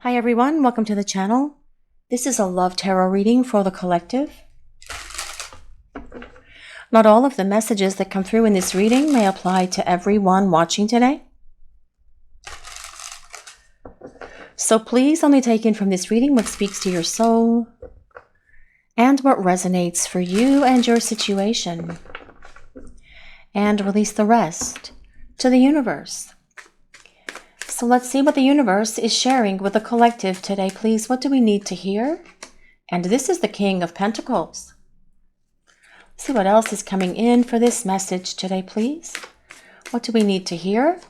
Hi everyone, welcome to the channel. This is a love tarot reading for the collective. Not all of the messages that come through in this reading may apply to everyone watching today. So please only take in from this reading what speaks to your soul and what resonates for you and your situation. And release the rest to the universe. So let's see what the universe is sharing with the collective today, please. What do we need to hear? And this is the King of Pentacles. Let's see what else is coming in for this message today, please. What do we need to hear?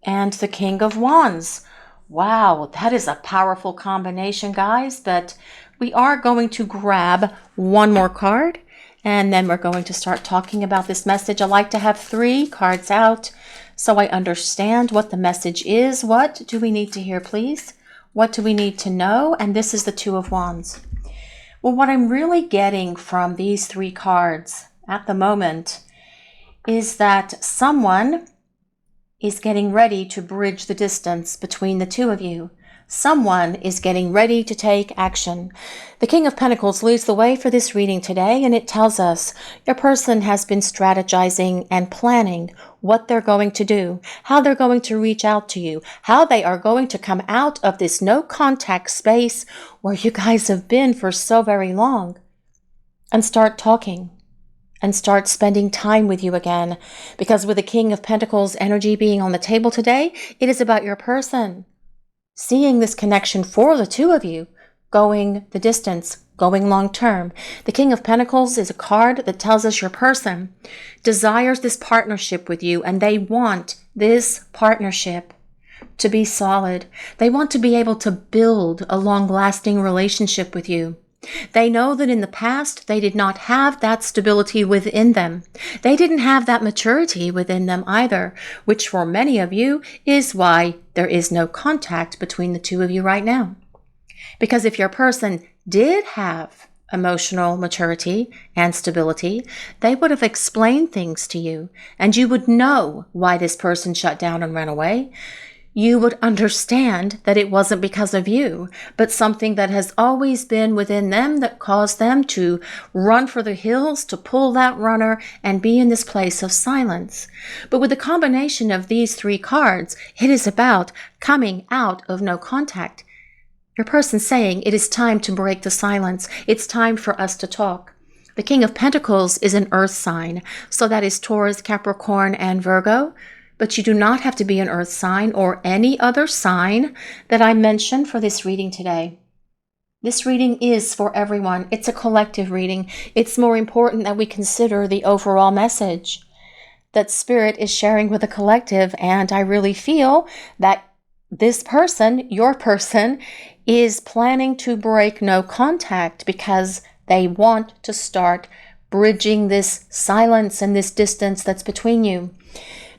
And the King of Wands. Wow, that is a powerful combination, guys. But we are going to grab one more card, and then we're going to start talking about this message. I like to have 3 cards out so I understand what the message is. What do we need to hear, please? What do we need to know? And this is the 2 of Wands. Well, what I'm really getting from these 3 cards at the moment is that someone is getting ready to bridge the distance between the 2 of you. Someone is getting ready to take action. The King of Pentacles leads the way for this reading today, and it tells us your person has been strategizing and planning what they're going to do, how they're going to reach out to you, how they are going to come out of this no contact space where you guys have been for so very long and start talking and start spending time with you again. Because with the King of Pentacles energy being on the table today, it is about your person seeing this connection for the 2 of you, going the distance, going long term. The King of Pentacles is a card that tells us your person desires this partnership with you, and they want this partnership to be solid. They want to be able to build a long-lasting relationship with you. They know that in the past, they did not have that stability within them. They didn't have that maturity within them either, which for many of you is why there is no contact between the 2 of you right now. Because if your person did have emotional maturity and stability, they would have explained things to you, and you would know why this person shut down and ran away. You would understand that it wasn't because of you, but something that has always been within them that caused them to run for the hills, to pull that runner and be in this place of silence. But with the combination of these 3 cards, it is about coming out of no contact. Your person saying it is time to break the silence. It's time for us to talk. The King of Pentacles is an earth sign, so that is Taurus, Capricorn, and Virgo. But you do not have to be an earth sign or any other sign that I mentioned for this reading today. This reading is for everyone. It's a collective reading. It's more important that we consider the overall message that Spirit is sharing with the collective. And I really feel that this person, your person, is planning to break no contact because they want to start bridging this silence and this distance that's between you.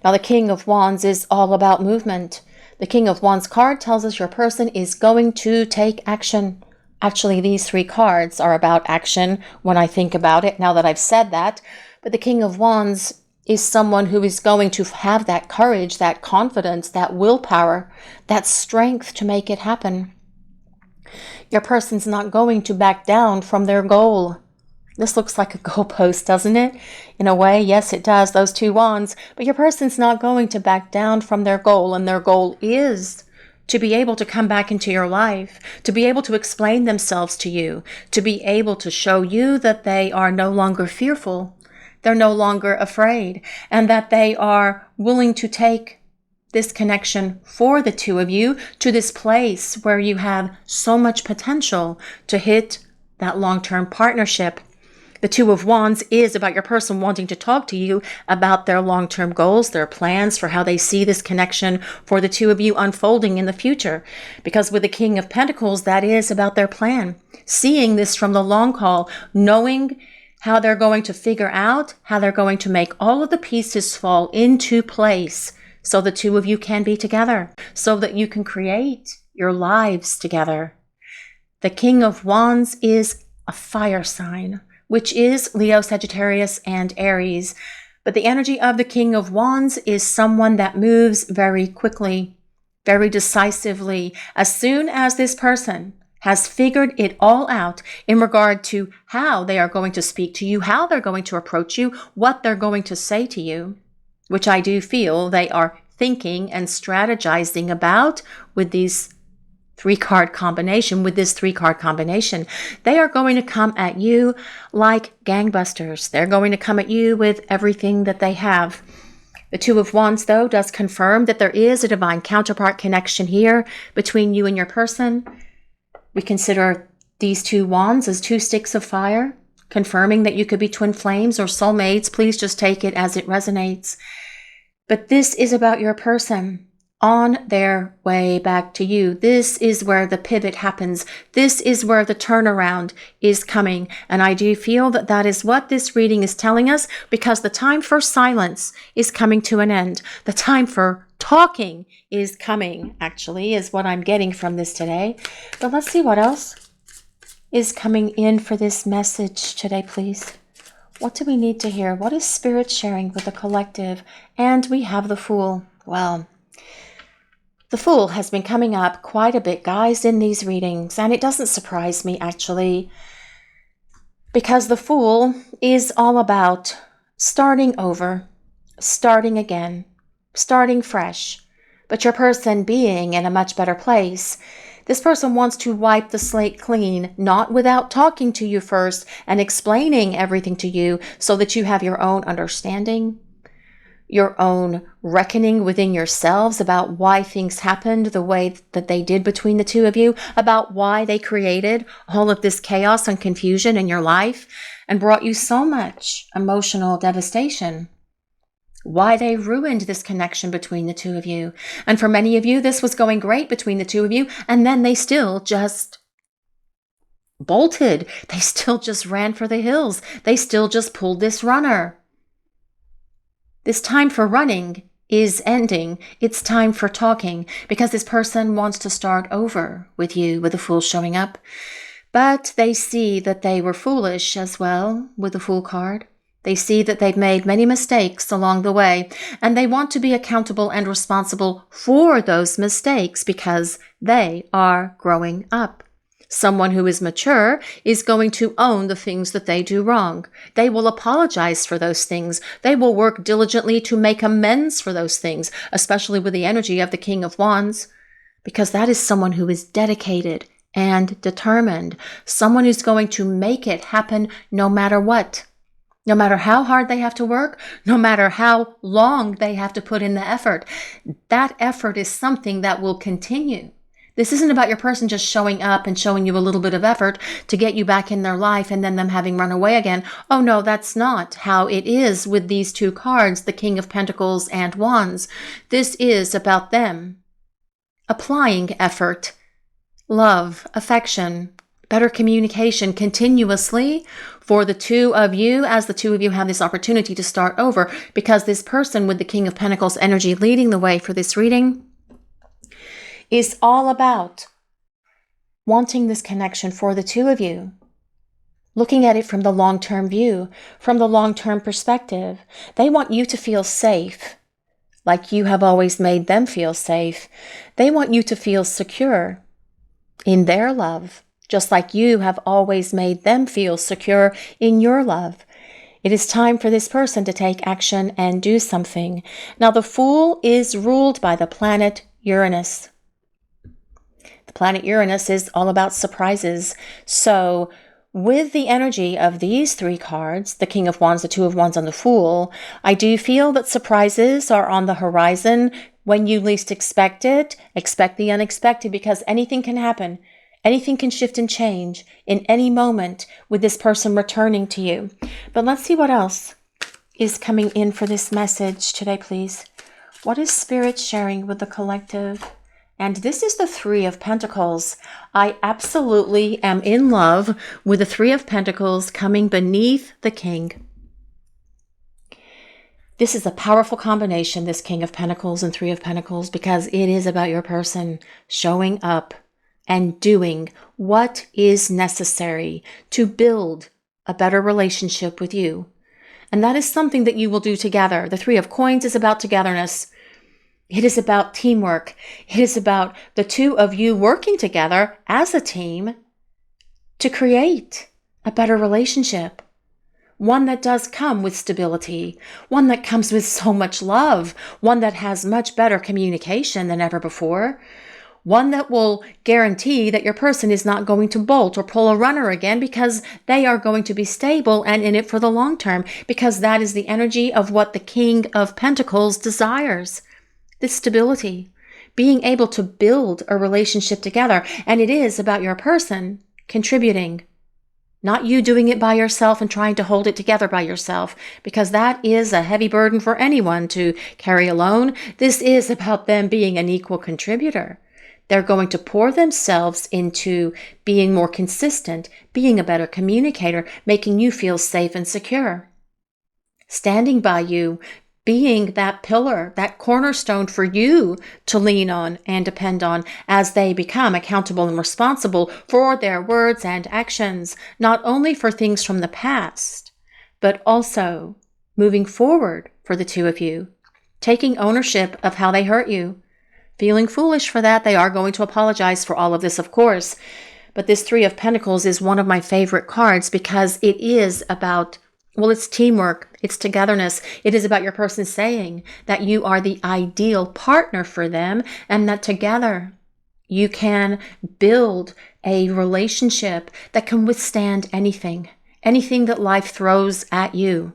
Now, the King of Wands is all about movement. The King of Wands card tells us your person is going to take action. Actually, these 3 cards are about action when I think about it, now that I've said that. But the King of Wands is someone who is going to have that courage, that confidence, that willpower, that strength to make it happen. Your person's not going to back down from their goal. This looks like a goalpost, doesn't it? In a way, yes, it does, those 2 wands. But your person's not going to back down from their goal, and their goal is to be able to come back into your life, to be able to explain themselves to you, to be able to show you that they are no longer fearful, they're no longer afraid, and that they are willing to take this connection for the 2 of you to this place where you have so much potential to hit that long-term partnership. The 2 of Wands is about your person wanting to talk to you about their long-term goals, their plans for how they see this connection for the 2 of you unfolding in the future. Because with the King of Pentacles, that is about their plan. Seeing this from the long haul, knowing how they're going to figure out, how they're going to make all of the pieces fall into place so the 2 of you can be together, so that you can create your lives together. The King of Wands is a fire sign, which is Leo, Sagittarius, and Aries. But the energy of the King of Wands is someone that moves very quickly. very decisively, as soon as this person has figured it all out in regard to how they are going to speak to you, how they're going to approach you, what they're going to say to you, which I do feel they are thinking and strategizing about with this three-card combination. They are going to come at you like gangbusters. They're going to come at you with everything that they have. The Two of Wands, though, does confirm that there is a divine counterpart connection here between you and your person. We consider these two wands as two sticks of fire, confirming that you could be twin flames or soulmates. Please just take it as it resonates. But this is about your person on their way back to you. This is where the pivot happens. This is where the turnaround is coming. And I do feel that that is what this reading is telling us, because the time for silence is coming to an end. The time for talking is coming, actually, is what I'm getting from this today. But let's see what else is coming in for this message today, please. What do we need to hear? What is Spirit sharing with the collective? And we have the Fool. Well, the Fool has been coming up quite a bit, guys, in these readings, and it doesn't surprise me, actually, because the Fool is all about starting over, starting again, starting fresh, but your person being in a much better place. This person wants to wipe the slate clean, not without talking to you first and explaining everything to you so that you have your own understanding, your own reckoning within yourselves about why things happened the way that they did between the two of you, about why they created all of this chaos and confusion in your life and brought you so much emotional devastation. Why they ruined this connection between the two of you. And for many of you, this was going great between the two of you, and then they still just bolted. They still just ran for the hills. They still just pulled this runner. This time for running is ending. It's time for talking, because this person wants to start over with you, with the Fool showing up. But they see that they were foolish as well with the Fool card. They see that they've made many mistakes along the way, and they want to be accountable and responsible for those mistakes because they are growing up. Someone who is mature is going to own the things that they do wrong. They will apologize for those things. They will work diligently to make amends for those things, especially with the energy of the King of Wands, because that is someone who is dedicated and determined, someone who's going to make it happen no matter what. No matter how hard they have to work, no matter how long they have to put in the effort, that effort is something that will continue. This isn't about your person just showing up and showing you a little bit of effort to get you back in their life and then them having run away again. Oh no, that's not how it is with these two cards, the King of Pentacles and Wands. This is about them applying effort, love, affection, better communication continuously for the two of you, as the two of you have this opportunity to start over, because this person with the King of Pentacles energy leading the way for this reading is all about wanting this connection for the two of you, looking at it from the long-term view, from the long-term perspective. They want you to feel safe, like you have always made them feel safe. They want you to feel secure in their love, just like you have always made them feel secure in your love. It is time for this person to take action and do something. Now, the Fool is ruled by the planet Uranus. The planet Uranus is all about surprises. So, with the energy of these three cards, the King of Wands, the Two of Wands, and the Fool, I do feel that surprises are on the horizon. When you least expect it, expect the unexpected, because anything can happen. Anything can shift and change in any moment with this person returning to you. But let's see what else is coming in for this message today, please. What is Spirit sharing with the collective? And this is the Three of Pentacles. I absolutely am in love with the Three of Pentacles coming beneath the King. This is a powerful combination, this King of Pentacles and Three of Pentacles, because it is about your person showing up and doing what is necessary to build a better relationship with you. And that is something that you will do together. The Three of Coins is about togetherness. It is about teamwork. It is about the two of you working together as a team to create a better relationship. One that does come with stability, one that comes with so much love, one that has much better communication than ever before, one that will guarantee that your person is not going to bolt or pull a runner again, because they are going to be stable and in it for the long term, because that is the energy of what the King of Pentacles desires. This stability, being able to build a relationship together. And it is about your person contributing, not you doing it by yourself and trying to hold it together by yourself, because that is a heavy burden for anyone to carry alone. This is about them being an equal contributor. They're going to pour themselves into being more consistent, being a better communicator, making you feel safe and secure, standing by you, being that pillar, that cornerstone for you to lean on and depend on as they become accountable and responsible for their words and actions, not only for things from the past, but also moving forward for the two of you, taking ownership of how they hurt you. Feeling foolish for that, they are going to apologize for all of this, of course. But this Three of Pentacles is one of my favorite cards because it is about, well, it's teamwork, it's togetherness. It is about your person saying that you are the ideal partner for them and that together you can build a relationship that can withstand anything, anything that life throws at you.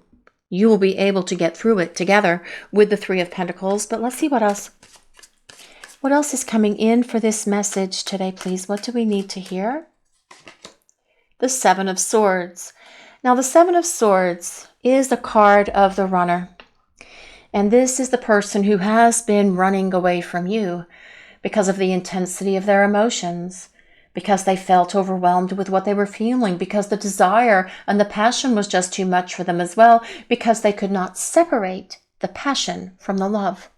You will be able to get through it together with the Three of Pentacles. But let's see what else. What else is coming in for this message today, please? What do we need to hear? The Seven of Swords. Now, the Seven of Swords is the card of the runner. And this is the person who has been running away from you because of the intensity of their emotions, because they felt overwhelmed with what they were feeling, because the desire and the passion was just too much for them as well, because they could not separate the passion from the love.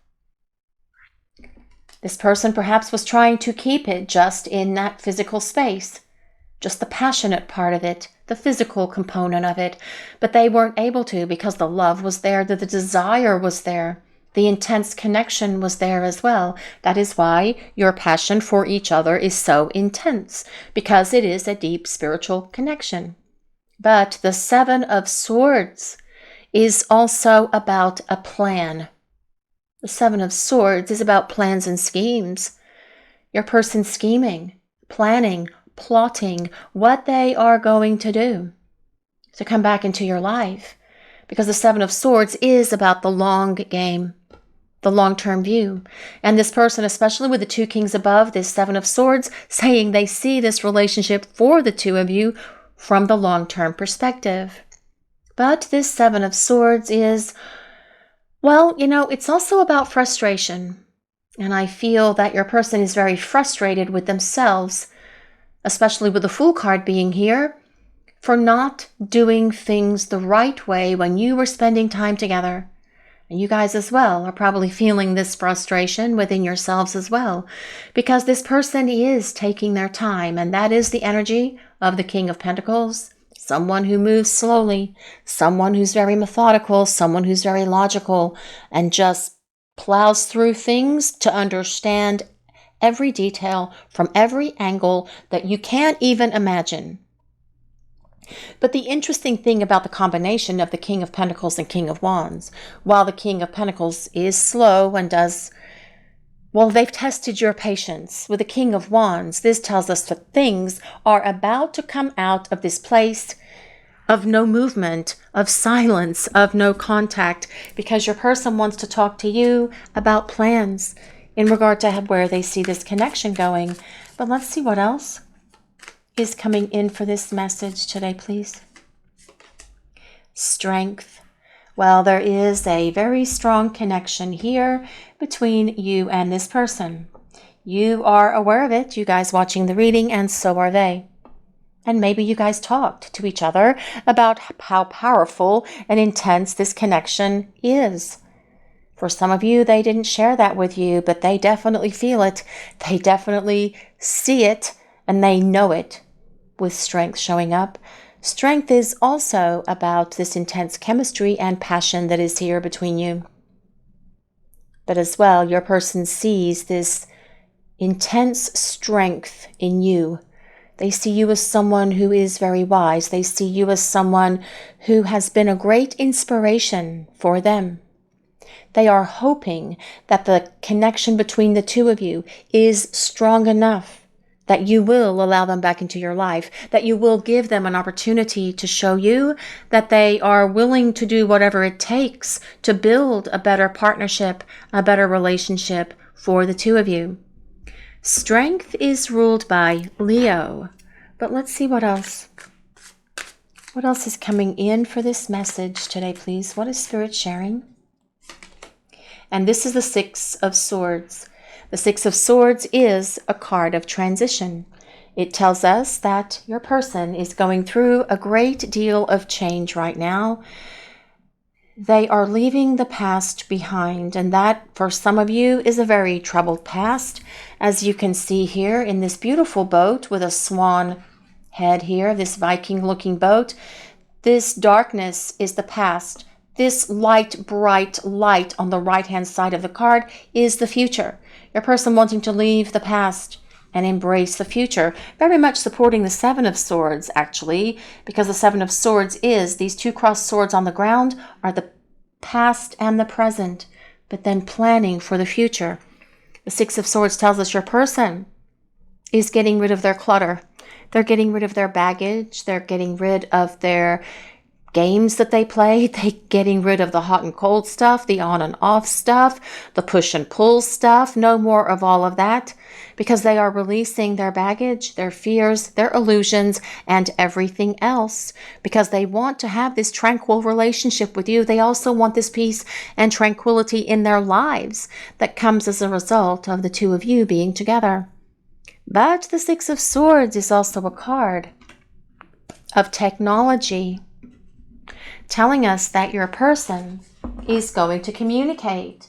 This person perhaps was trying to keep it just in that physical space, just the passionate part of it, the physical component of it, but they weren't able to because the love was there, the desire was there, the intense connection was there as well. That is why your passion for each other is so intense, because it is a deep spiritual connection. But the Seven of Swords is also about a plan. The Seven of Swords is about plans and schemes. Your person scheming, planning, plotting what they are going to do to come back into your life. Because the Seven of Swords is about the long game, the long-term view. And this person, especially with the two kings above, this Seven of Swords, saying they see this relationship for the two of you from the long-term perspective. But this Seven of Swords is, well, it's also about frustration. And I feel that your person is very frustrated with themselves, especially with the Fool card being here, for not doing things the right way when you were spending time together. And you guys as well are probably feeling this frustration within yourselves as well, because this person is taking their time, and that is the energy of the King of Pentacles. Someone who moves slowly, someone who's very methodical, someone who's very logical, and just plows through things to understand every detail from every angle that you can't even imagine. But the interesting thing about the combination of the King of Pentacles and King of Wands, while the King of Pentacles is slow and does, well, they've tested your patience. With the King of Wands, this tells us that things are about to come out of this place of no movement, of silence, of no contact, because your person wants to talk to you about plans in regard to where they see this connection going. But let's see what else is coming in for this message today, please. Strength. Well, there is a very strong connection here between you and this person. You are aware of it, you guys watching the reading, and so are they. And maybe you guys talked to each other about how powerful and intense this connection is. For some of you, they didn't share that with you, but they definitely feel it. They definitely see it, and they know it with strength showing up. Strength is also about this intense chemistry and passion that is here between you. But as well, your person sees this intense strength in you. They see you as someone who is very wise. They see you as someone who has been a great inspiration for them. They are hoping that the connection between the two of you is strong enough that you will allow them back into your life, that you will give them an opportunity to show you that they are willing to do whatever it takes to build a better partnership, a better relationship for the two of you. Strength is ruled by Leo. But let's see what else. What else is coming in for this message today, please? What is Spirit sharing? And this is the Six of Swords. The Six of Swords is a card of transition. It tells us that your person is going through a great deal of change right now. They are leaving the past behind, and that for some of you is a very troubled past. As you can see here in this beautiful boat with a swan head here, this Viking-looking boat, this darkness is the past. This light, bright light on the right-hand side of the card is the future. Your person wanting to leave the past and embrace the future. Very much supporting the Seven of Swords, actually, because the Seven of Swords is, these two crossed swords on the ground are the past and the present, but then planning for the future. The Six of Swords tells us your person is getting rid of their clutter. They're getting rid of their baggage. They're getting rid of their games that they play. They're getting rid of the hot and cold stuff, the on and off stuff, the push and pull stuff. No more of all of that, because they are releasing their baggage, their fears, their illusions, and everything else, because they want to have this tranquil relationship with you. They also want this peace and tranquility in their lives that comes as a result of the two of you being together. But the Six of Swords is also a card of technology, telling us that your person is going to communicate.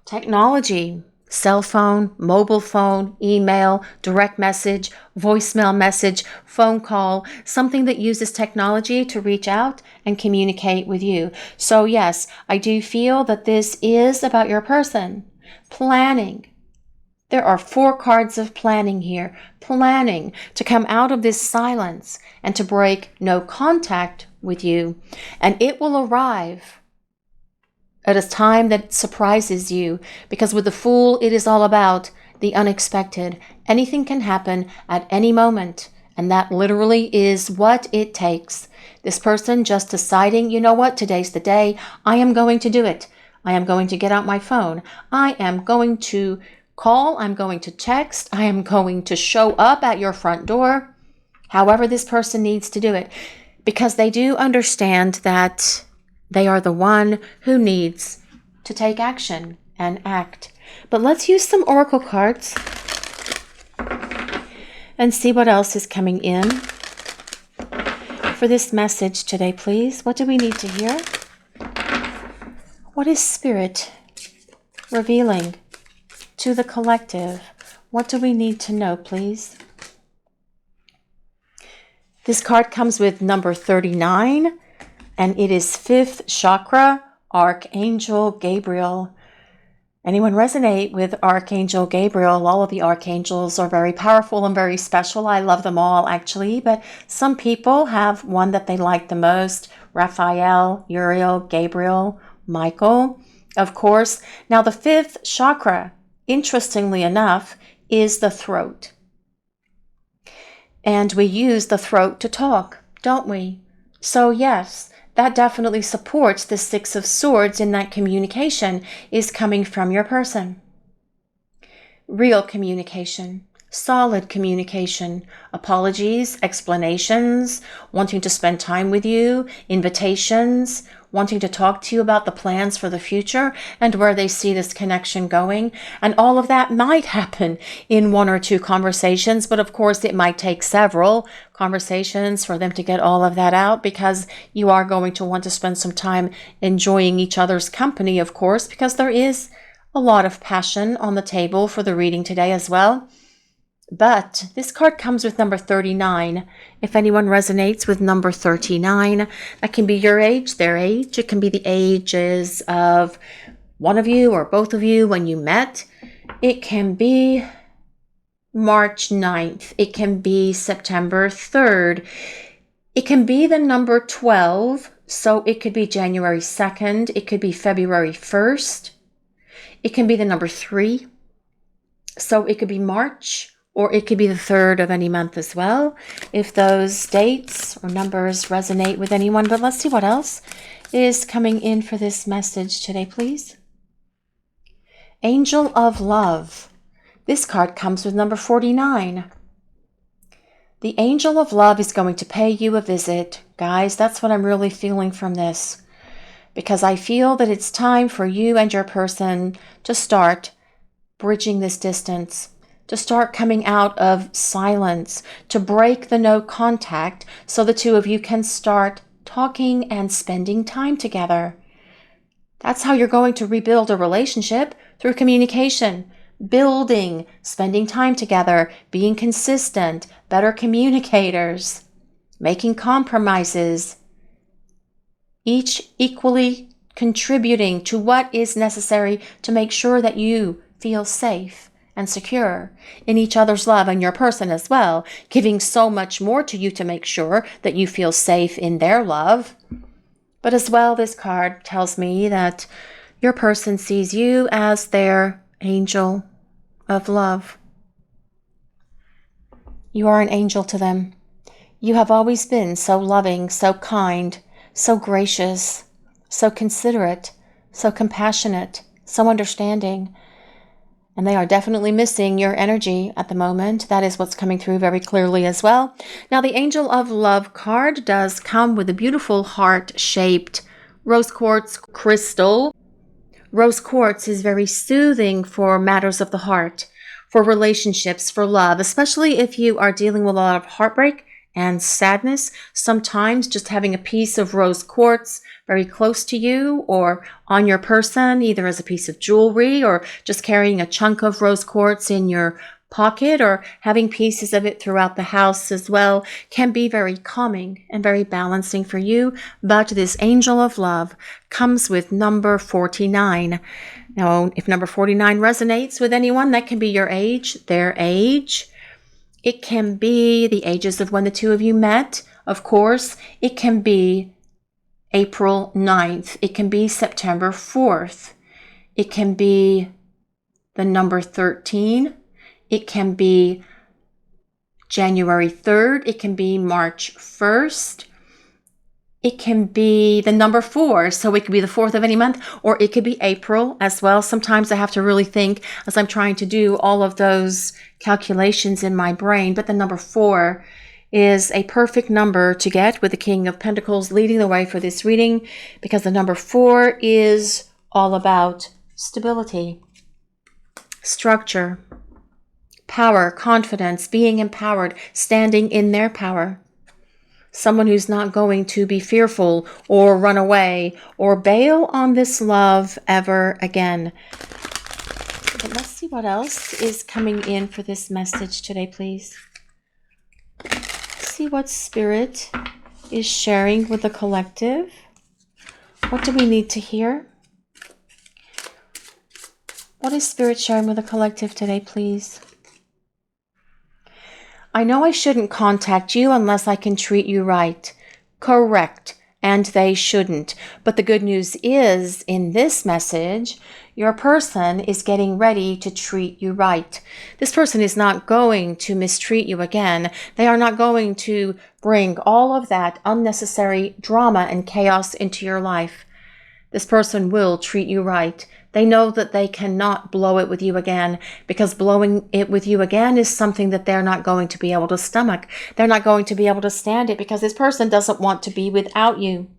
Technology, cell phone, mobile phone, email, direct message, voicemail message, phone call, something that uses technology to reach out and communicate with you. So yes, I do feel that this is about your person planning. There are 4 cards of planning here. Planning to come out of this silence and to break no contact with you. And it will arrive at a time that surprises you, because with the Fool, it is all about the unexpected. Anything can happen at any moment, and that literally is what it takes. This person just deciding, you know what, today's the day. I am going to do it. I am going to get out my phone. I am going to call. I'm going to text. I am going to show up at your front door. However this person needs to do it, because they do understand that they are the one who needs to take action and act. But let's use some oracle cards and see what else is coming in for this message today, please. What do we need to hear? What is Spirit revealing to the collective? What do we need to know, please? This card comes with number 39, and it is 5th chakra, Archangel Gabriel. Anyone resonate with Archangel Gabriel? All of the archangels are very powerful and very special. I love them all, actually, but some people have one that they like the most. Raphael, Uriel, Gabriel, Michael, of course. Now, the 5th chakra, interestingly enough, is the throat. And we use the throat to talk, don't we? So yes, that definitely supports the Six of Swords in that communication is coming from your person. Real communication, solid communication, apologies, explanations, wanting to spend time with you, invitations, wanting to talk to you about the plans for the future and where they see this connection going. And all of that might happen in 1 or 2 conversations, but of course it might take several conversations for them to get all of that out, because you are going to want to spend some time enjoying each other's company, of course, because there is a lot of passion on the table for the reading today as well. But this card comes with number 39. If anyone resonates with number 39, that can be your age, their age. It can be the ages of one of you or both of you when you met. It can be March 9th. It can be September 3rd. It can be the number 12. So it could be January 2nd. It could be February 1st. It can be the number 3. So it could be March, or it could be the 3rd of any month as well, if those dates or numbers resonate with anyone. But let's see what else is coming in for this message today, please. Angel of Love. This card comes with number 49. The Angel of Love is going to pay you a visit. Guys, that's what I'm really feeling from this. Because I feel that it's time for you and your person to start bridging this distance, to start coming out of silence, to break the no contact so the two of you can start talking and spending time together. That's how you're going to rebuild a relationship, through communication, building, spending time together, being consistent, better communicators, making compromises, each equally contributing to what is necessary to make sure that you feel safe and secure in each other's love, and your person as well, giving so much more to you to make sure that you feel safe in their love. But as well, this card tells me that your person sees you as their angel of love. You are an angel to them. You have always been so loving, so kind, so gracious, so considerate, so compassionate, so understanding. And they are definitely missing your energy at the moment. That is what's coming through very clearly as well. Now, the Angel of Love card does come with a beautiful heart-shaped rose quartz crystal. Rose quartz is very soothing for matters of the heart, for relationships, for love, especially if you are dealing with a lot of heartbreak and sadness. Sometimes just having a piece of rose quartz very close to you or on your person, either as a piece of jewelry or just carrying a chunk of rose quartz in your pocket or having pieces of it throughout the house as well, can be very calming and very balancing for you. But this Angel of Love comes with number 49. Now, if number 49 resonates with anyone, that can be your age, their age. It can be the ages of when the two of you met, of course. It can be April 9th. It can be September 4th. It can be the number 13. It can be January 3rd. It can be March 1st. It can be the number 4, so it could be the 4th of any month, or it could be April as well. Sometimes I have to really think as I'm trying to do all of those calculations in my brain, but the number 4 is a perfect number to get, with the King of Pentacles leading the way for this reading, because the number 4 is all about stability, structure, power, confidence, being empowered, standing in their power. Someone who's not going to be fearful or run away or bail on this love ever again. But let's see what else is coming in for this message today, please. Let's see what Spirit is sharing with the collective. What do we need to hear? What is Spirit sharing with the collective today, please? I know I shouldn't contact you unless I can treat you right. Correct. And they shouldn't. But the good news is, in this message, your person is getting ready to treat you right. This person is not going to mistreat you again. They are not going to bring all of that unnecessary drama and chaos into your life. This person will treat you right. They know that they cannot blow it with you again, because blowing it with you again is something that they're not going to be able to stomach. They're not going to be able to stand it, because this person doesn't want to be without you.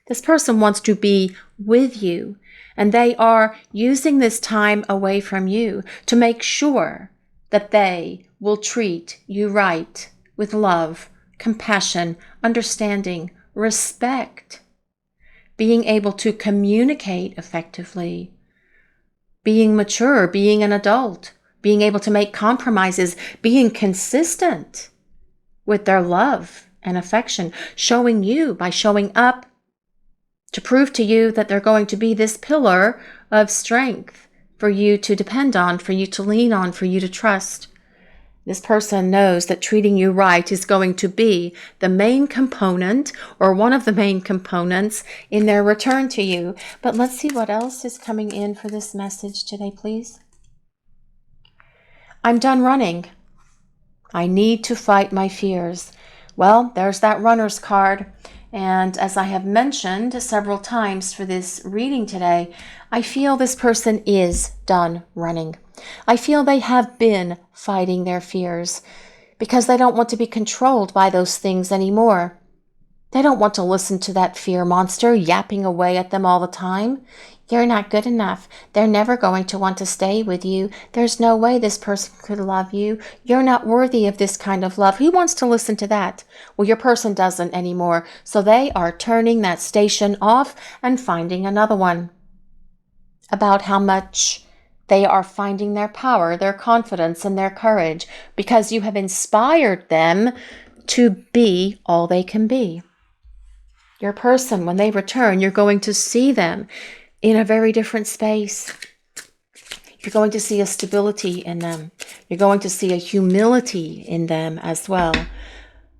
This person wants to be with you, and they are using this time away from you to make sure that they will treat you right with love, compassion, understanding, respect, being able to communicate effectively, being mature, being an adult, being able to make compromises, being consistent with their love and affection, showing you by showing up to prove to you that they're going to be this pillar of strength for you to depend on, for you to lean on, for you to trust. This person knows that treating you right is going to be the main component or one of the main components in their return to you. But let's see what else is coming in for this message today, please. I'm done running. I need to fight my fears. Well, there's that runner's card. And as I have mentioned several times for this reading today, I feel this person is done running. I feel they have been fighting their fears because they don't want to be controlled by those things anymore. They don't want to listen to that fear monster yapping away at them all the time. You're not good enough. They're never going to want to stay with you. There's no way this person could love you. You're not worthy of this kind of love. Who wants to listen to that? Well, your person doesn't anymore. So they are turning that station off and finding another one. About how much they are finding their power, their confidence, and their courage because you have inspired them to be all they can be. Your person, when they return, you're going to see them in a very different space. You're going to see a stability in them. You're going to see a humility in them as well.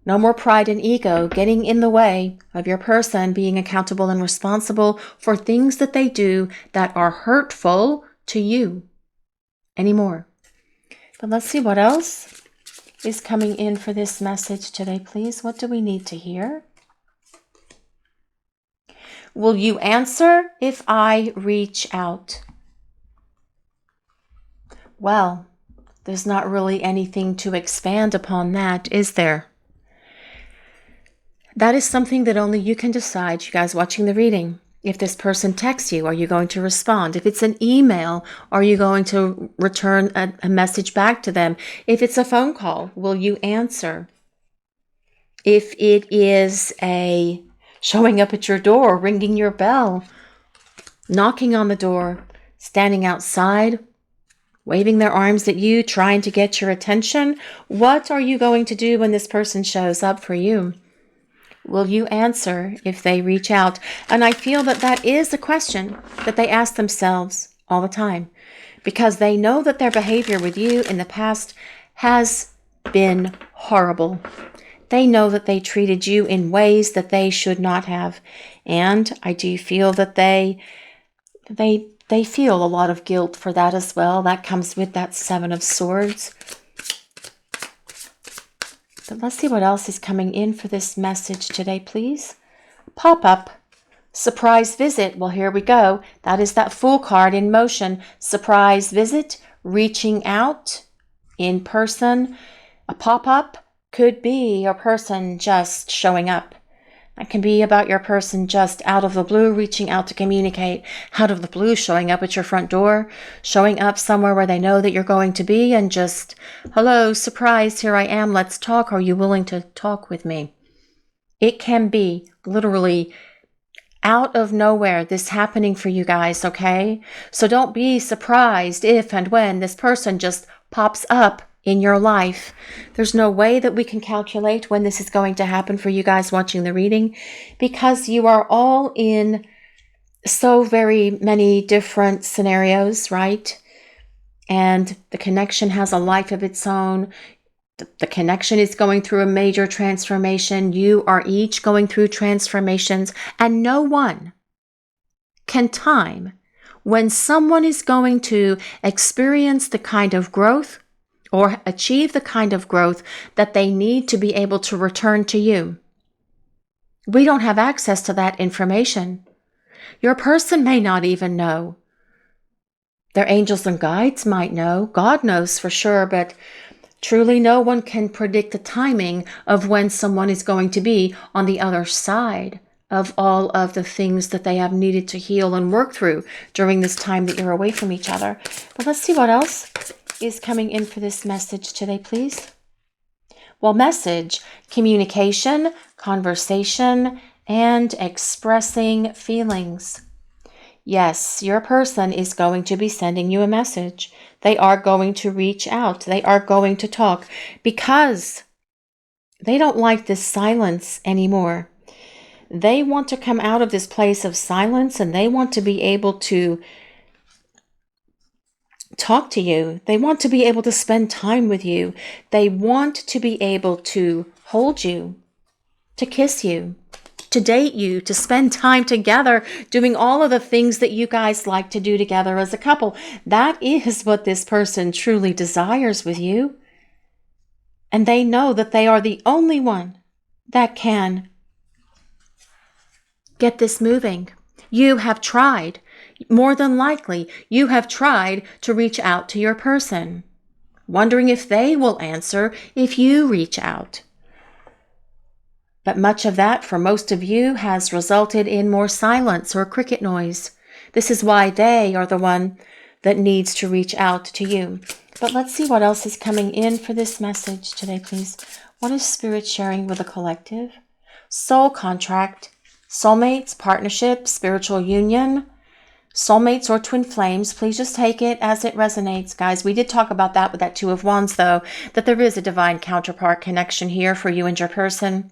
No more pride and ego getting in the way of your person being accountable and responsible for things that they do that are hurtful to you anymore. But let's see what else is coming in for this message today, please. What do we need to hear? Will you answer if I reach out? Well, there's not really anything to expand upon that, is there? That is something that only you can decide, you guys watching the reading. If this person texts you, are you going to respond? If it's an email, are you going to return a message back to them? If it's a phone call, will you answer? If it is a showing up at your door, ringing your bell, knocking on the door, standing outside, waving their arms at you, trying to get your attention, what are you going to do when this person shows up for you? Will you answer if they reach out? And I feel that that is a question that they ask themselves all the time because they know that their behavior with you in the past has been horrible. They know that they treated you in ways that they should not have. And I do feel that they feel a lot of guilt for that as well. That comes with that Seven of Swords. But let's see what else is coming in for this message today, please. Pop-up. Surprise visit. Well, here we go. That is that Fool card in motion. Surprise visit. Reaching out in person. A pop-up could be your person just showing up. That can be about your person just out of the blue reaching out to communicate, out of the blue showing up at your front door, showing up somewhere where they know that you're going to be and just, hello, surprise, here I am, let's talk. Are you willing to talk with me? It can be literally out of nowhere this happening for you guys, okay? So don't be surprised if and when this person just pops up in your life. There's no way that we can calculate when this is going to happen for you guys watching the reading because you are all in so very many different scenarios, right? And the connection has a life of its own. The connection is going through a major transformation. You are each going through transformations, and no one can time when someone is going to experience the kind of growth or achieve the kind of growth that they need to be able to return to you. We don't have access to that information. Your person may not even know. Their angels and guides might know. God knows for sure, but truly no one can predict the timing of when someone is going to be on the other side of all of the things that they have needed to heal and work through during this time that you're away from each other. But let's see what else is coming in for this message today, please. Well, message, communication, conversation, and expressing feelings. Yes, your person is going to be sending you a message. They are going to reach out. They are going to talk because they don't like this silence anymore. they want to come out of this place of silence, and they want to be able to talk to you. They want to be able to spend time with you. They want to be able to hold you, to kiss you, to date you, to spend time together, doing all of the things that you guys like to do together as a couple. That is what this person truly desires with you. And they know that they are the only one that can get this moving. You have tried. More than likely, you have tried to reach out to your person, wondering if they will answer if you reach out. But much of that, for most of you, has resulted in more silence or cricket noise. This is why they are the one that needs to reach out to you. But let's see what else is coming in for this message today, please. What is Spirit sharing with the collective? Soul contract, soulmates, partnership, spiritual union, soulmates or twin flames. Please just take it as it resonates, guys. We did talk about that with that Two of Wands, though, that there is a divine counterpart connection here for you and your person.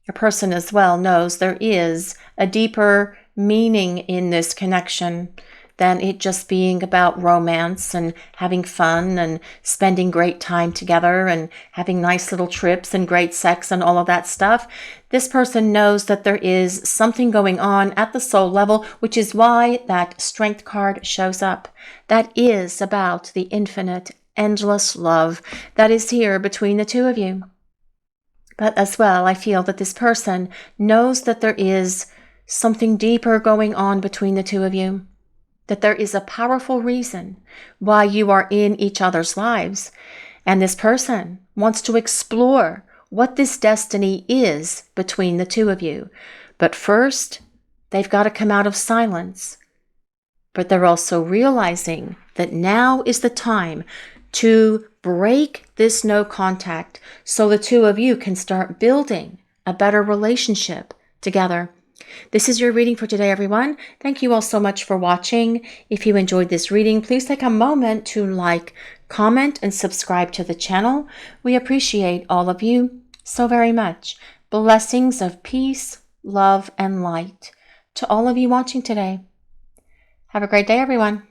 Your person as well knows there is a deeper meaning in this connection than it just being about romance and having fun and spending great time together and having nice little trips and great sex and all of that stuff. This person knows that there is something going on at the soul level, which is why that Strength card shows up. That is about the infinite, endless love that is here between the two of you. But as well, I feel that this person knows that there is something deeper going on between the two of you, that there is a powerful reason why you are in each other's lives. And this person wants to explore what this destiny is between the two of you. But first, they've got to come out of silence. But they're also realizing that now is the time to break this no contact so the two of you can start building a better relationship together. This is your reading for today, everyone. Thank you all so much for watching. If you enjoyed this reading, please take a moment to like, comment, and subscribe to the channel. We appreciate all of you so very much. Blessings of peace, love, and light to all of you watching today. Have a great day, everyone.